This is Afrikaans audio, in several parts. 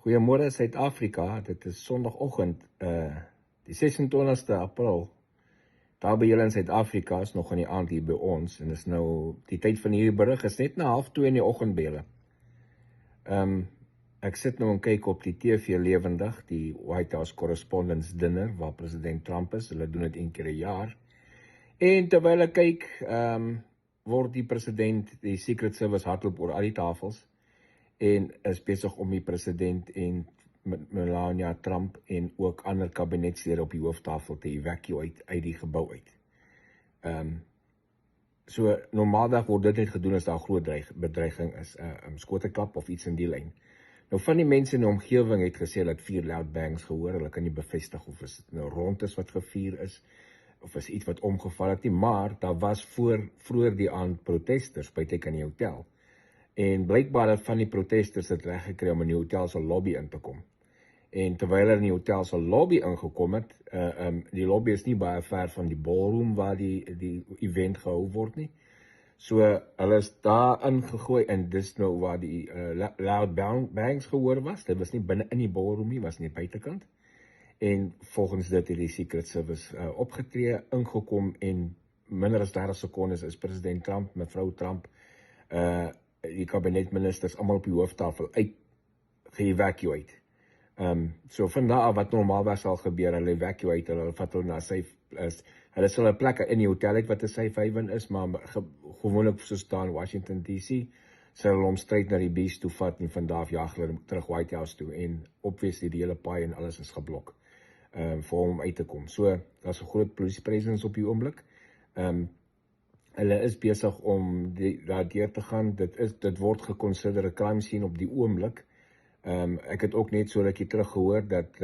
Goeiemôre Suid-Afrika, dit is Sondagoggend, die 26ste April. Daar by julle in Suid-Afrika is nog aan die aand hier by ons, en is nou, die tyd van hierdie berig is net na 1:30 in die oggend by julle. Ek sit nou en kyk op die TV lewendig, die White House Correspondents Dinner, waar president Trump is, hulle doen dit 1 keer 'n jaar. En terwyl ek kyk, word die president, die Secret Service hardloop oor al die tafels, en is besig om die president en Melania Trump en ook ander kabinetslede op die hooftafel te evacuate uit die gebou uit. So normaalweg word dit net gedoen as daar 'n groot bedreiging is, skoteklap of iets in die lyn. Nou van die mense in die omgewing het gesê dat 4 loud bangs gehoor, hulle kan nie bevestig of is dit nou rond is wat gevier is, of is iets wat omgeval het nie, maar daar was vroeër die aand protesters buite in die hotel. En blykbaar het van die protesters het reg gekry om in die hotel se lobby in te kom. En terwyl hulle in die hotel se lobby ingekom het, die lobby is nie baie ver van die ballroom waar die event gehou word nie. So hulle is daar ingegooi en dis nou waar die loud bangs gehoor was. Dit was nie binne in die ballroom nie, was nie buitekant. En volgens dit het die Secret Service opgetree, ingekom en minder as 30 sekondes is president Trump, mevrou Trump, die kabinetministers almal op die hooftafel uit ge-evacuate. So van daar af wat normaalweg sal gebeur, hulle evacuate, hulle vat hulle na safe is. Hulle sal 'n plek in die hotel het wat 'n safe haven is, maar gewoonlik soos daar in Washington DC, sal hulle hom straight na die beach toe vat en van daar af jaag hulle terug White House toe en obviously die hele paai en alles is geblok vir hom uit te kom. So daar's 'n groot police presence op die oomblik. Hulle is besig om daar deur te gaan. Dit word geconsider 'n crime scene op die oomblik. Ek het ook net so rukkie terug gehoor dat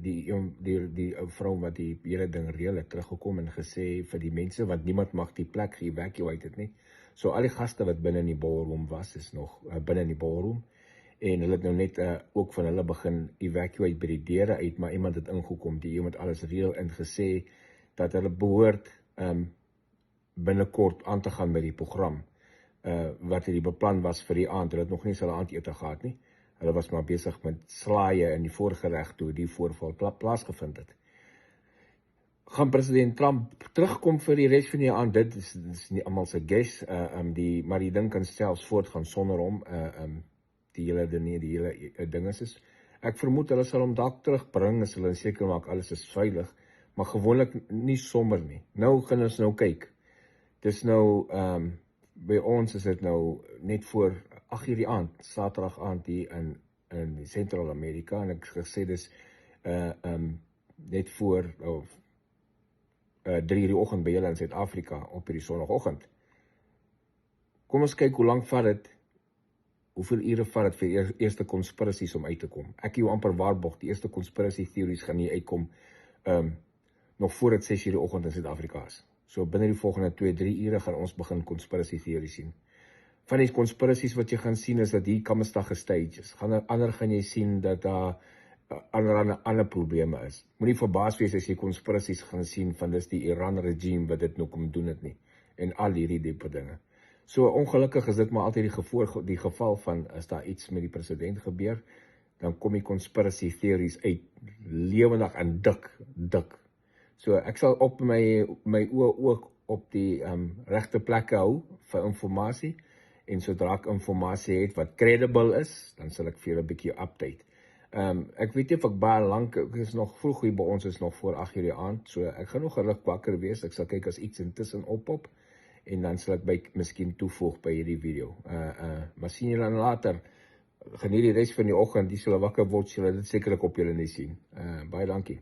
die vrou wat die hele ding reël het teruggekom en gesê vir die mense, want niemand mag die plek ge-evacuate het nie. So al die gaste wat binne in die ballroom was, is nog binne in die ballroom. En hulle het nou net ook van hulle begin evacuate by die deure uit, maar iemand het ingekom, die iemand alles reël en gesê dat hulle behoort binnekort aan te gaan met die program, wat die beplan was vir die aand. Hulle het nog nie hulle aandete gehad nie. Hulle was maar besig met slaaie in die voorgereg toe die voorval plaasgevind het. Gaan president Trump terugkom vir die res van die aand? Dit is nie almal se guess, maar die ding kan selfs voortgaan sonder hom, die hele ding is. Ek vermoed hulle sal hom dalk terugbring as hulle seker maak alles is veilig, maar gewoonlik nie sommer nie. Nou gaan ons nou kyk. Dis nou, by ons is dit nou net voor 8:00 die aand, Saterdag aand hier in Sentraal-Amerika, en ek gesê dis net voor 3:00 die oggend by julle in Suid-Afrika op hierdie Sondagoggend. Kom ons kyk hoe lank vat dit, hoeveel ure vat dit vir eerste konspirasies om uit te kom. Ek jou amper waarborg, die eerste konspirasie theories gaan nie uitkom nog voor dit 6:00 die oggend in Suid-Afrika is. So binne die volgende 2-3 ure gaan ons begin konspirasie theories sien. Van die konspirasies wat jy gaan sien is dat hier kamsdag gestage is. Ander gaan jy sien dat daar ander probleme is. Moenie verbaas wees as jy konspirasies gaan sien van dis die Iran regime wat dit nou kom doen het nie. En al hierdie diepe dinge. So ongelukkig is dit maar altyd die geval van as daar iets met die president gebeur, dan kom die conspiracy theories uit lewendig en dik. So ek sal op my oë ook op die regte plekke hou vir informasie, en sodra ek informasie het wat credible is, dan sal ek vir julle 'n bietjie update. Ek weet nie of ek baie lank, ek is nog vroeg hier by ons, is nog voor 8:00 die aand, so ek gaan nog gerus wakker wees. Ek sal kyk as iets intussen oppop, en dan sal ek miskien toevoeg by hierdie video. Maar sien julle dan later. Geniet die res van die oggend, die sal wakker word, sal dit sekerlik op julle nie sien. Baie dankie.